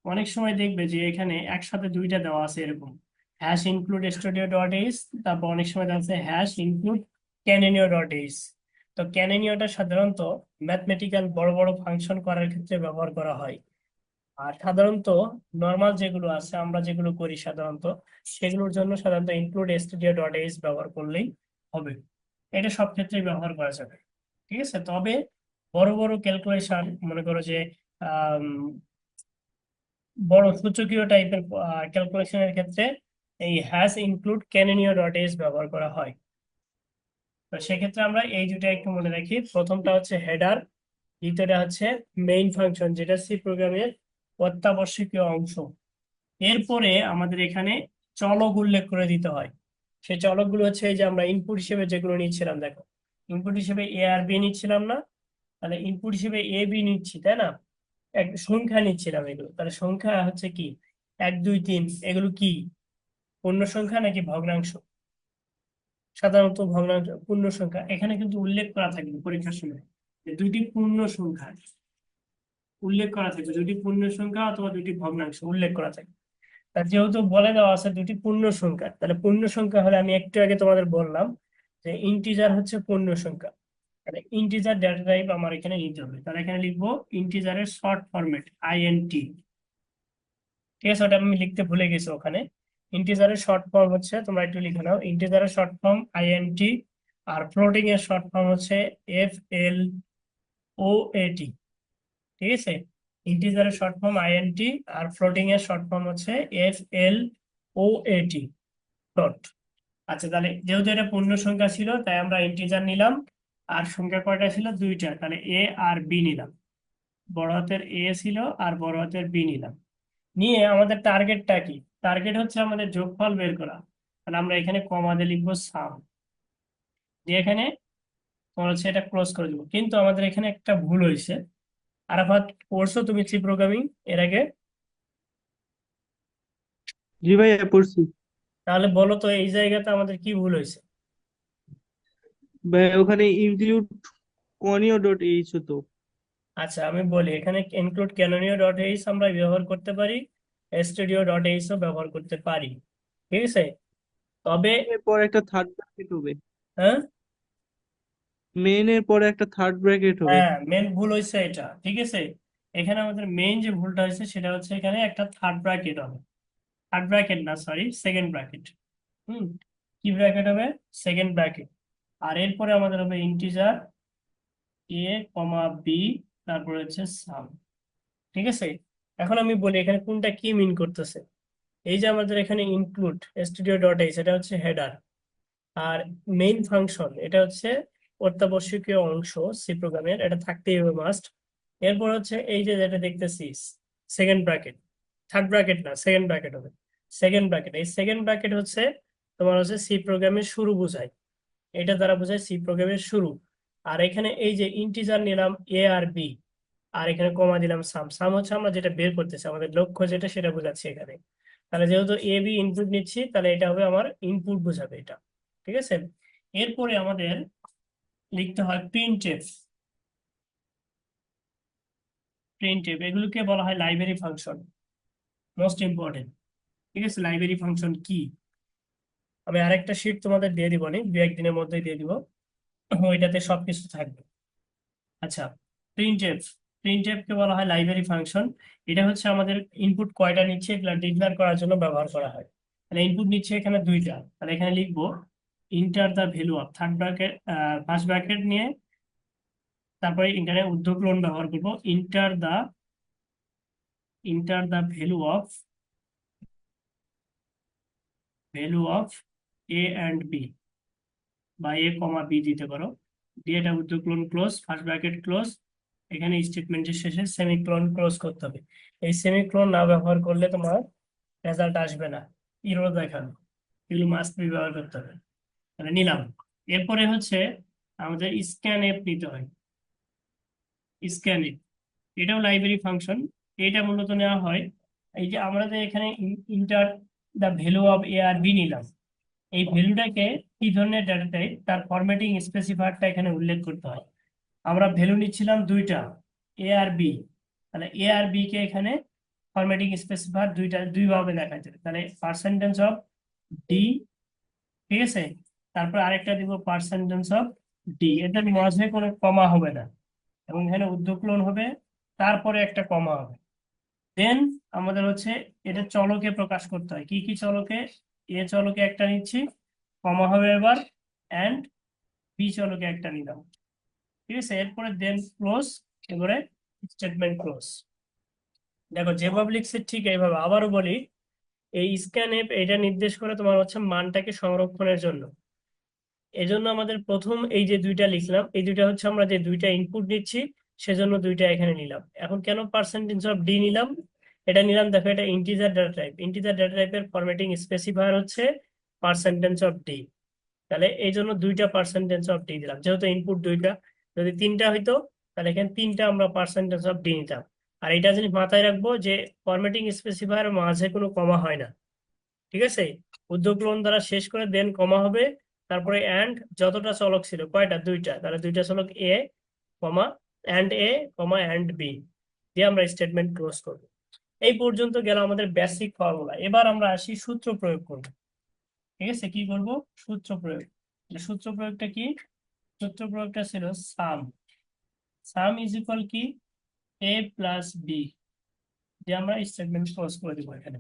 অনেক সময় দেখবে যে এখানে একসাথে দুইটা দেওয়া আছে এরকম, hash include studio dot H, তারপর অনেক সময় দেওয়া আছে হ্যাশ ইনক্লুড ক্যানেনিও ডট এইচ। তো ক্যানেনিওটা সাধারণত ম্যাথমেটিক্যাল বড় বড় ফাংশন করার ক্ষেত্রে ব্যবহার করা হয়। আর সাধারণত নর্মাল যেগুলো আছে আমরা যেগুলো করি সাধারণত, সেগুলোর জন্য সাধারণত ইনক্লুড স্টুডিও ডট এইচ ব্যবহার করলেই হবে। এটা সব ক্ষেত্রেই ব্যবহার করা যাবে, ঠিক আছে। তবে বড় বড় ক্যালকুলেশন, মনে করো যে আম, বড় সূচকীয় টাইপের ক্যালকুলেশনের ক্ষেত্রে এই হ্যাশ ইনক্লুড ক্যানেনিও ডট এইচ ব্যবহার করা হয়। তো সেক্ষেত্রে আমরা এই দুটো একটু মনে রাখি, প্রথমটা হচ্ছে হেডার, দ্বিতীয়টা হচ্ছে মেইন ফাংশন, যেটা সি প্রোগ্রামের অত্যাবশ্যকীয় অংশ। এরপরে আমাদের এখানে চলক উল্লেখ করে দিতে হয়। সেই চলকগুলো হচ্ছে এই যে আমরা ইনপুট হিসেবে যেগুলো নিচ্ছিলাম, দেখো ইনপুট হিসেবে এ আর বি নিচ্ছিলাম না, তাহলে ইনপুট হিসেবে এ বি নিচ্ছি, তাই না? এক সংখ্যা নিচ্ছিলাম এগুলো, তাহলে সংখ্যা হচ্ছে কি 1 2 3, এগুলো কি পূর্ণ সংখ্যা নাকি ভগ্নাংশ? সাধারণত ভগ্নাংশ, পূর্ণ সংখ্যা। এখানে কিন্তু উল্লেখ করা থাকবে পরীক্ষার সময় যে দুইটি পূর্ণ সংখ্যা উল্লেখ করা থাকবে, দুইটি পূর্ণ সংখ্যা অথবা দুইটি ভগ্নাংশ উল্লেখ করা থাকবে। তা যেহেতু বলে দেওয়া আছে দুটি পূর্ণ সংখ্যা, তাহলে পূর্ণ সংখ্যা হলে আমি একটু আগে তোমাদের বললাম যে ইন্টিজার হচ্ছে পূর্ণ সংখ্যা, তাহলে ইন্টিজার ডেটা টাইপ আমার এখানে নিতে হবে। তাহলে এখানে লিখবো ইন্টিজারের শর্ট ফরম্যাট আইএনটি। ঠিক আছে, ওটা আমি লিখতে ভুলে গেছি ওখানে। ইন্টিজারের শর্ট ফর্ম হচ্ছে, তোমরা একটু লিখে নাও, ইন্টিজারের শর্ট ফর্ম আইএনটি, আর ফ্লোটিং এর শর্ট ফর্ম হচ্ছে এফ এল ও এটি। ঠিক আছে, ইন্টিজারের শর্ট ফর্ম আইএনটি আর ফ্লোটিং এর শর্ট ফর্ম হচ্ছে F L O A T, float. আচ্ছা, তাহলে যেহেতু এটা পূর্ণ সংখ্যা ছিল তাই আমরা ইন্টিজার নিলাম, আর সংখ্যা কয়টা ছিল? দুইটা, তাহলে এ আর বি নিলাম। বড় হাতের এ ছিল আর বড় হাতের বি নিলাম। নিয়ে আমাদের টার্গেটটা কি? টার্গেট হচ্ছে আমাদের যোগফল বের করা। তাহলে আমরা এখানে কমা দিয়ে লিখবো সাম, দিয়ে এখানে তোমার হচ্ছে এটা ক্লোজ করে দেবো। কিন্তু আমাদের এখানে একটা ভুল হয়েছে। আরাফাত, পড়ছো তুমি সি প্রোগ্রামিং এর আগে? জি ভাইয়া পড়ছি। তাহলে বলো তো এই জায়গাতে আমাদের কি ভুল হয়েছে? ভাইয়া ওখানে ইনক্লুড কনিও ডট এইচ হতো। আচ্ছা, আমি বলি, এখানে ইনক্লুড ক্যানোনিও ডট এইচ আমরা ব্যবহার করতে পারি, স্টুডিও ডট এইচ ও ব্যবহার করতে পারি। ঠিক আছে, তবে এরপর একটা থার্ড ব্র্যাকেট হবে। হ্যাঁ, মেন এর পরে একটা থার্ড ব্র্যাকেট হবে। হ্যাঁ মেন ভুল হয়েছে এটা। ঠিক আছে, এখানে আমাদের মেইন যে ভুলটা হয়েছে সেটা হচ্ছে এখানে একটা থার্ড ব্র্যাকেট হবে। থার্ড ব্র্যাকেট না, সরি, সেকেন্ড ব্র্যাকেট। হুম, কি ব্র্যাকেট হবে? Second bracket. আর এরপরে আমাদের হবে ইন্টিজার এ কমা বি, তারপরে হচ্ছে সাম। ঠিক আছে, এখন আমি বলি এখানে কোনটা কি মিন করতেছে। এই যে আমাদের এখানে ইনক্লুড স্টুডিও ডট এইচ, এটা হচ্ছে হেডার, আর মেইন ফাংশন এটা হচ্ছে অত্যাবশ্যকীয় অংশ সি প্রোগ্রামের, এটা থাকতেই হবে মাস্ট। এরপর হচ্ছে এই যে যেটা দেখতেছি সেকেন্ড ব্র্যাকেট, থার্ড ব্র্যাকেট না, সেকেন্ড ব্র্যাকেট হবে। সেকেন্ড ব্র্যাকেট, এই সেকেন্ড ব্র্যাকেট হচ্ছে তোমার হচ্ছে সি প্রোগ্রামের শুরু বোঝায়, এটা দ্বারা বোঝায় সি প্রোগ্রামের শুরু। আর এখানে এই যে ইন্টিজার নিলাম এ আর বি, আর এখানে কমা দিলাম সাম। সাম হচ্ছে আমরা যেটা বের করতেছি, আমাদের লক্ষ্য যেটা সেটা বোঝাচ্ছি এখানে। তাহলে যেহেতু এ বি ইনপুট নিচ্ছি, তাহলে এটা হবে আমার ইনপুট বোঝাবে এটা। ঠিক আছে, এরপরে আমাদের লিখতে হয় প্রিন্টএফ। প্রিন্টএফ এগুলোকে বলা হয় লাইব্রেরি ফাংশন, মোস্ট ইম্পর্টেন্ট। ঠিক আছে, লাইব্রেরি ফাংশন কি? আমি আরেকটা শিট তোমাদের দিয়ে দিব, নি 2 1 দিনের মধ্যে দিয়ে দিব, ওইটাতে সবকিছু থাকবে। আচ্ছা, প্রিন্টএফ, প্রিন্টএফ কে বলা হয় লাইব্রেরি ফাংশন। এটা হচ্ছে আমাদের ইনপুট কয়টা নিচ্ছে এগুলা ডিক্লেয়ার করার জন্য ব্যবহার করা হয়। তাহলে ইনপুট নিচ্ছে এখানে দুইটা, তাহলে এখানে লিখবো enter the value of, third bracket first bracket নিয়ে তারপরে এখানে ঊর্ধ্বক্রম ব্যবহার করবো, enter the value of A and B, বা এ কমা বি দিতে পারো। দিয়ে এটা ঊর্ধ্বক্রম ক্লোজ, ফার্স্ট ব্র্যাকেট ক্লোজ, এখানে স্টেটমেন্টের শেষে সেমিকোলন ক্লোজ করতে হবে। এই সেমিকোলন না ব্যবহার করলে তোমার রেজাল্ট আসবে না, ইরর দেখাবে। এগুলো মাস্ট বি ব্যবহার করতে হবে। তাহলে নিলাম। এরপরে হচ্ছে আমাদের স্ক্যান এফ নিতে হয়। স্ক্যান এফ এটাও লাইব্রেরি ফাংশন। এটা মূলত নেওয়া হয়, এই যে আমরা যে এখানে enter the value of A আর বি নিলাম, এই ভ্যালুটাকে কি ধরনের ডেটা টাইপ তার ফরম্যাটিং স্পেসিফায়ারটা এখানে উল্লেখ করতে হয়। আমরা ভ্যালু নিচ্ছিলাম দুইটা, এ আর বি, তাহলে এ আর বি কে এখানে ফরম্যাটিং স্পেসিফায়ার দুইভাবে দেখা যায়। তাহলে পার্সেন্টেজ অফ ডি, ঠিক আছে, তারপর আরেকটা দিব পার্সেন্টেজ অফ ডি, এটার মাঝে কোনো কমা হবে না, এবং এখানে ঊর্ধ্বক্রম হবে, তারপরে একটা কমা হবে। দেন আমাদের হচ্ছে এটা চলকে প্রকাশ করতে হয়। কি কি চলকে? এ চলকে একটা নিচ্ছি, কমা হবে এবার, অ্যান্ড বি চলকে একটা নিলাম। ঠিক আছে, এরপরে দেন ক্লোজ, এবারে স্টেটমেন্ট ক্লোজ। দেখো যেভাবে লিখছে ঠিক এইভাবে। আবারও বলি, এই স্ক্যানএফ এটা নির্দেশ করে তোমার হচ্ছে মানটাকে সংরক্ষণের জন্য। এজন্য আমাদের প্রথম এই যে দুইটা লিখলাম, এই দুইটা হচ্ছে আমরা যে দুইটা ইনপুট নিচ্ছি সেজন্য দুইটা এখানে নিলাম। এখন কেন পার্সেন্টেজ অফ ডি নিলাম? এটা নিলাম, দেখো এটা integer data type. Integer data টাইপের ফরম্যাটিং স্পেসিফায়ার হচ্ছে পার্সেন্টেজ অফ ডি। তাহলে এই জন্য দুইটা পার্সেন্টেজ অফ ডি দিলাম, যেহেতু ইনপুট দুইটা। যদি তিনটা হইতো তাহলে এখানে তিনটা আমরা পার্সেন্টেজ অফ ডি নিতাম। আর এটা জিনিস মাথায় রাখবো যে ফরম্যাটিং স্পেসিফায়ার মাঝে কোনো কমা হয় না, ঠিক আছে? উদ্ধকলন দ্বারা শেষ করে দেন কমা হবে, তারপরে অ্যান্ড যতটা চলক ছিল কয়টা, দুইটা, তাহলে দুইটা চলক a comma and a comma and b দিয়ে আমরা স্টেটমেন্ট ক্লোজ করবো। এই পর্যন্ত গেল আমাদের বেসিক ফর্মুলা। এবার আমরা আসি সূত্র প্রয়োগ করব। ঠিক আছে, কি করব? সূত্র প্রয়োগ। সূত্র প্রয়োগটা কি? সূত্র প্রয়োগটা ছিল সাম। সাম ইজ ইকুয়াল কি? এ প্লাস বি দিয়ে আমরা স্টেটমেন্ট ক্লোজ করে দিব এখানে।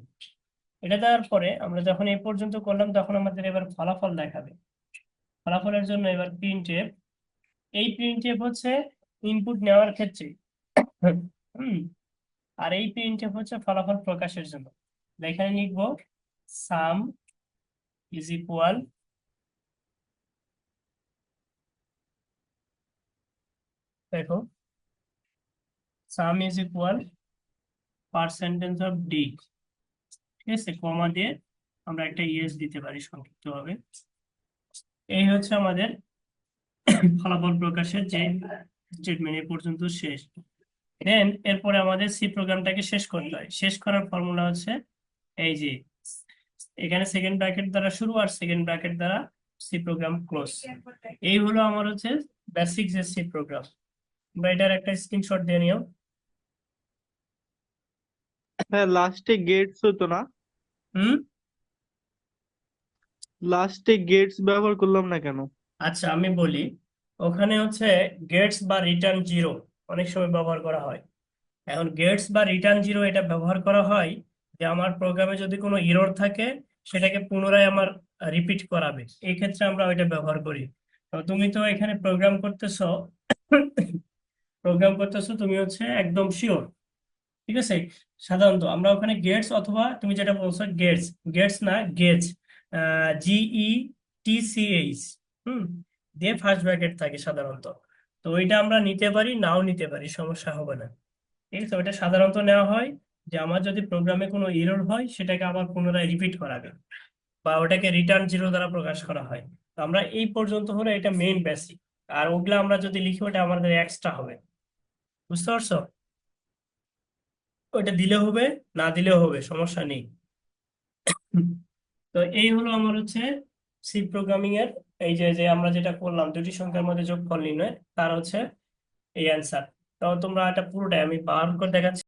এটা দেওয়ার পরে আমরা যখন এই পর্যন্ত করলাম তখন আমাদের এবার ফলাফল দেখাবে। ফলাফলের জন্য এবার প্রিন্টএফ। এই প্রিন্টএফ হচ্ছে ইনপুট নেওয়ার ক্ষেত্রে, আর এই প্রিন্টএফ হচ্ছে ফলাফল প্রকাশের জন্য। এখানে লিখবো সাম ইজ ইকুয়াল, দেখো সাম is equal percentage of D, ঠিক আছে, কমা দিয়ে আমরা একটা ইএস দিতে পারি সংক্ষিপ্ত ভাবে। এই হচ্ছে আমাদের ফলাফল প্রকাশের যে স্টেটমেন্ট এ পর্যন্ত শেষ। দেন এরপরে আমাদের সি প্রোগ্রামটাকে শেষ করতে হয়। শেষ করার ফর্মুলা হচ্ছে এই যে এখানে সেকেন্ড ব্র্যাকেট দ্বারা শুরু আর সেকেন্ড ব্র্যাকেট দ্বারা সি প্রোগ্রাম ক্লোজ। এই হলো আমার হচ্ছে বেসিক যে সি প্রোগ্রাম। তোমরা এটার একটা স্ক্রিনশট দিয়ে নিও। হ্যাঁ, লাস্টে গেটস হতো না? হুম, লাস্টে গেটস ব্যবহার করলাম না কেন? আচ্ছা আমি বলি, ওখানে হচ্ছে গেটস বা রিটার্ন জিরো অনেক সময় ব্যবহার করা হয়। এখন গেটস বা রিটার্ন জিরো এটা ব্যবহার করা হয় যে আমার প্রোগ্রামে যদি কোনো এরর থাকে সেটাকে পুনরায় আমার রিপিট করাবে, এই ক্ষেত্রে আমরা ওইটা ব্যবহার করি। তো তুমি তো এখানে প্রোগ্রাম করতেছো তুমি হচ্ছে একদম শিওর, ঠিক আছে? সাধারণত আমরা ওখানে গেটস অথবা তুমি যেটা বলছো গেটস, গেটস না গেজ, GETCH, হুম, দিয়ে ফার্স্ট ব্র্যাকেট থাকে সাধারণত। তো ওইটা আমরা নিতে পারি, নাও নিতে পারি, সমস্যা হবে না। ঠিক আছে, ওইটা সাধারণত নেওয়া হয় যে আমার যদি প্রোগ্রামে কোনো এরর হয় সেটাকে আবার পুনরায় রিপিট করাবে, বা ওটাকে রিটার্ন জিরো দ্বারা প্রকাশ করা হয়। তো আমরা এই পর্যন্ত হলে এটা মেইন বেসিক। আর ওগুলা আমরা যদি লিখি ওটা আমাদের এক্সট্রা হবে, বুঝতে পারছো? ওইটা দিলে হবে, না দিলেও হবে, সমস্যা নেই। তো এই হলো আমার হচ্ছে সি প্রোগ্রামিং এর এই যে যে আমরা যেটা করলাম দুটি সংখ্যার মধ্যে যোগফল নির্ণয়, তার হচ্ছে এই অ্যান্সার। তো তোমরা এটা পুরোটাই আমি বার করে দেখাচ্ছি।